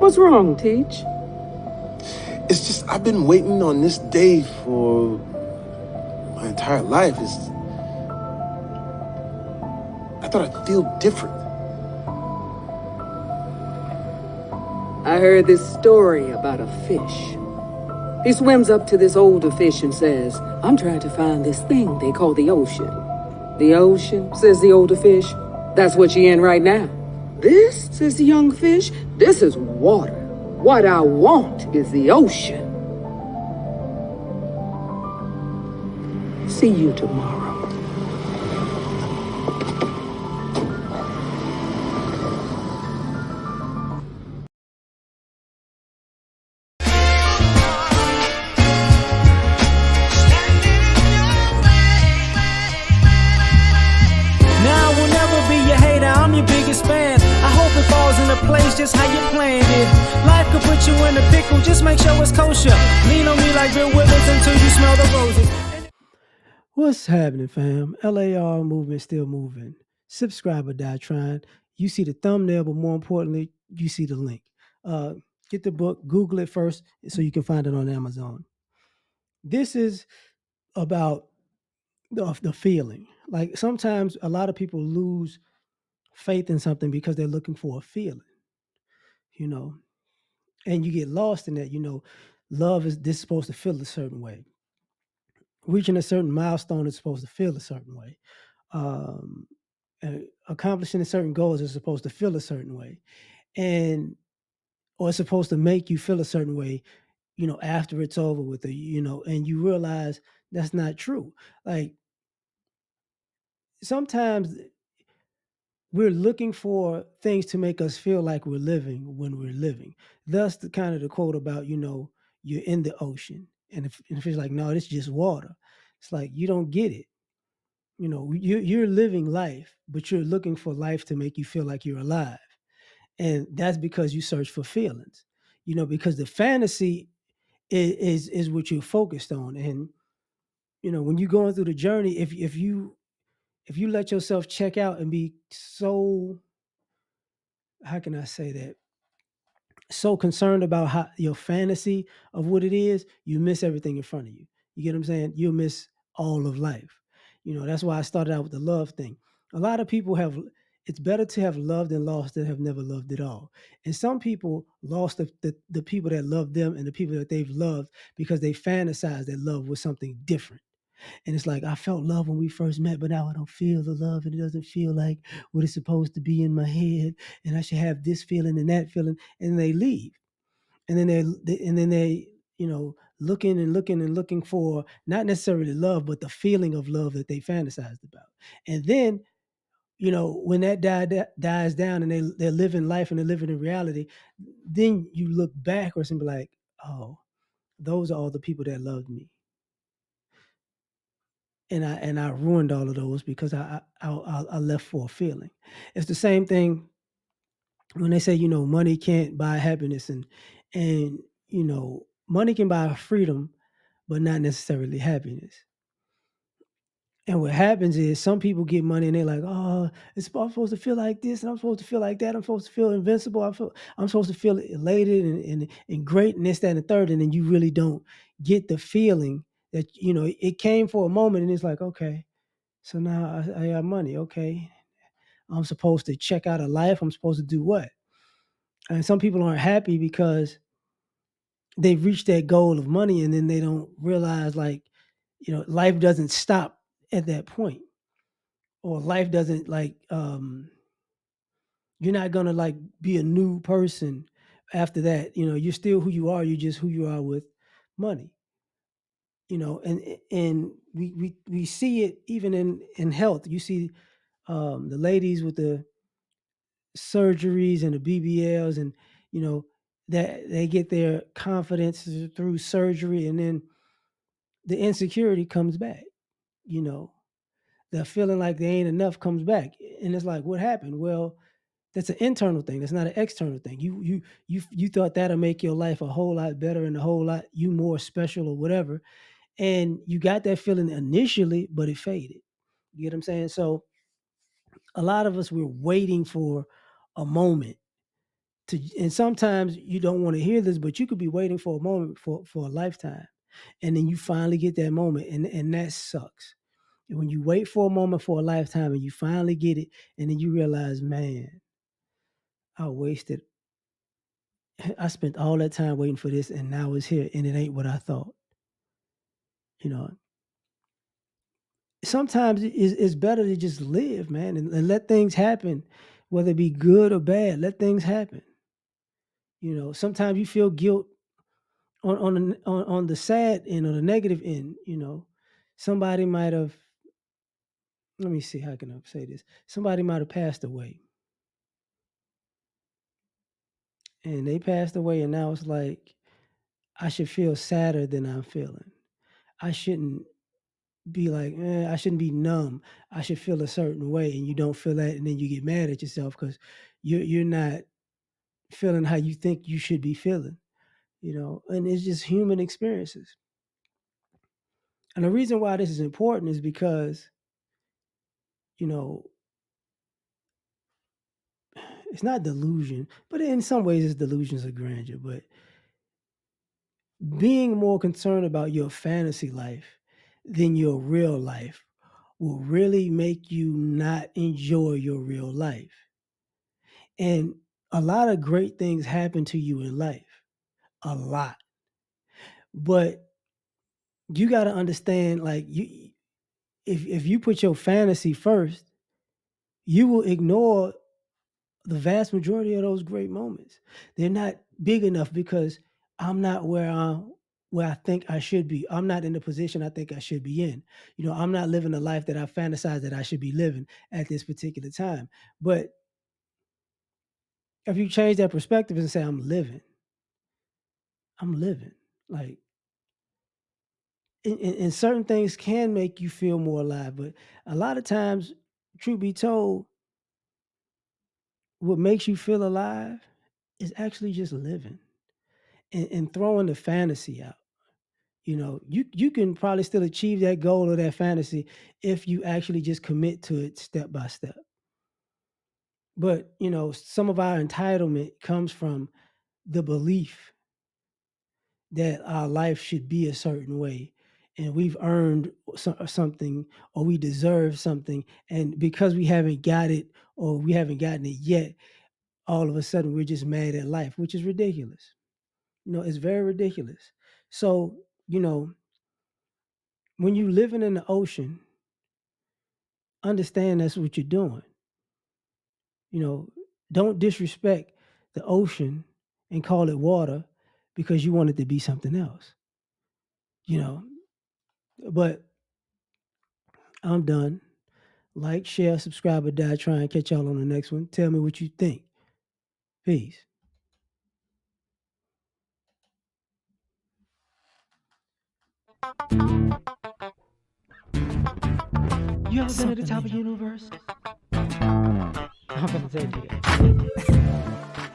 What's wrong, Teach? It's just I've been waiting on this day for my entire life. I thought I'd feel different. I heard this story about a fish. He swims up to this older fish and says, I'm trying to find this thing they call the ocean. The ocean, says the older fish. That's what you're in right now. This, says the young fish, this is water. What I want is the ocean. See you tomorrow. Now I will never be your hater, I'm your biggest fan. I hope it falls into place just how you planned it. Life could put you in a pickle, just make sure it's kosher. Lean on me like Bill Withers until you smell the roses. What's happening, fam? LAR movement still moving. Subscribe or die trying. You see the thumbnail, but more importantly, you see the link. Uh, get the book, Google it first so you can find it on Amazon. This is about the feeling. Like sometimes a lot of people lose faith in something because they're looking for a feeling, you know, and you get lost in that, love is this supposed to feel a certain way. Reaching a certain milestone is supposed to feel a certain way. Um, accomplishing a certain goals is supposed to feel a certain way, and or it's supposed to make you feel a certain way, after it's over with, and you realize that's not true. Like sometimes we're looking for things to make us feel like we're living when we're living. Thus, the kind of the quote about, you're in the ocean, and if it's like, no, it's just water. It's like you don't get it. You're living life, but you're looking for life to make you feel like you're alive, and that's because you search for feelings. Because the fantasy is what you're focused on, and when you're going through the journey, if you let yourself check out and be so, how can I say that, so concerned about how your fantasy of what it is, you miss everything in front of you. You get what I'm saying? You'll miss all of life. That's why I started out with the love thing. A lot of people have, it's better to have loved and lost than have never loved at all. And some people lost the people that love them and the people that they've loved because they fantasized that love was something different. And it's like, I felt love when we first met, but now I don't feel the love and it doesn't feel like what it's supposed to be in my head. And I should have this feeling and that feeling. And they leave. And then they looking and looking and looking for not necessarily love, but the feeling of love that they fantasized about. And then, when that dies down and they're living life and they're living in reality, then you look backwards and be like, oh, those are all the people that loved me. And I ruined all of those because I left for a feeling. It's the same thing when they say, money can't buy happiness, and money can buy freedom, but not necessarily happiness. And what happens is some people get money and they're like, oh, I'm supposed to feel like this and I'm supposed to feel like that. I'm supposed to feel invincible. I'm supposed to feel elated and great and this, that, and the third. And then you really don't get the feeling that, it came for a moment and it's like, okay, so now I have money. Okay. I'm supposed to check out a life. I'm supposed to do what? And some people aren't happy because they've reached that goal of money and then they don't realize, like, life doesn't stop at that point, or life doesn't, like, you're not gonna like be a new person after that. You're still who you are. You're just who you are with money. And we see it even in health. You see the ladies with the surgeries and the BBLs, and you know that they get their confidence through surgery, and then the insecurity comes back. You know, the feeling like they ain't enough comes back, and it's like, what happened? Well, that's an internal thing. That's not an external thing. You thought that'll make your life a whole lot better and a whole lot you more special or whatever, and you got that feeling initially, but it faded. You get what I'm saying? So a lot of us, we're waiting for a moment And sometimes you don't want to hear this, but you could be waiting for a moment for a lifetime. And then you finally get that moment, and that sucks. When you wait for a moment for a lifetime and you finally get it, and then you realize, man, I wasted I spent all that time waiting for this, and now it's here and it ain't what I thought. You know, sometimes it's better to just live, man, and let things happen, whether it be good or bad. Let things happen. Sometimes you feel guilt on the sad end or the negative end. Somebody might have. Let me see. How can I say this? Somebody might have passed away, and they passed away, and now it's like I should feel sadder than I'm feeling. I shouldn't be like, I shouldn't be numb. I should feel a certain way, and you don't feel that, and then you get mad at yourself because you're not feeling how you think you should be feeling. And it's just human experiences. And the reason why this is important is because you know it's not delusion, but in some ways it's delusions of grandeur. But being more concerned about your fantasy life than your real life will really make you not enjoy your real life. And a lot of great things happen to you in life, a lot. But you got to understand, like if you put your fantasy first, you will ignore the vast majority of those great moments. They're not big enough because I'm not where I think I should be. I'm not in the position I think I should be in. I'm not living the life that I fantasize that I should be living at this particular time. But if you change that perspective and say I'm living. Like, and certain things can make you feel more alive, but a lot of times, truth be told, what makes you feel alive is actually just living and throwing the fantasy out. You can probably still achieve that goal or that fantasy if you actually just commit to it step by step. But some of our entitlement comes from the belief that our life should be a certain way, and we've earned something, or we deserve something, and because we haven't got it or we haven't gotten it yet, all of a sudden we're just mad at life, which is ridiculous. It's very ridiculous. So when you living in the ocean, understand that's what you're doing. you know don't disrespect the ocean and call it water because you want it to be something else. you know but I'm done. Like, share, subscribe, or die. Try and catch y'all on the next one. Tell me what you think. Peace. You ever been at the top of the universe? I'm gonna tell you that.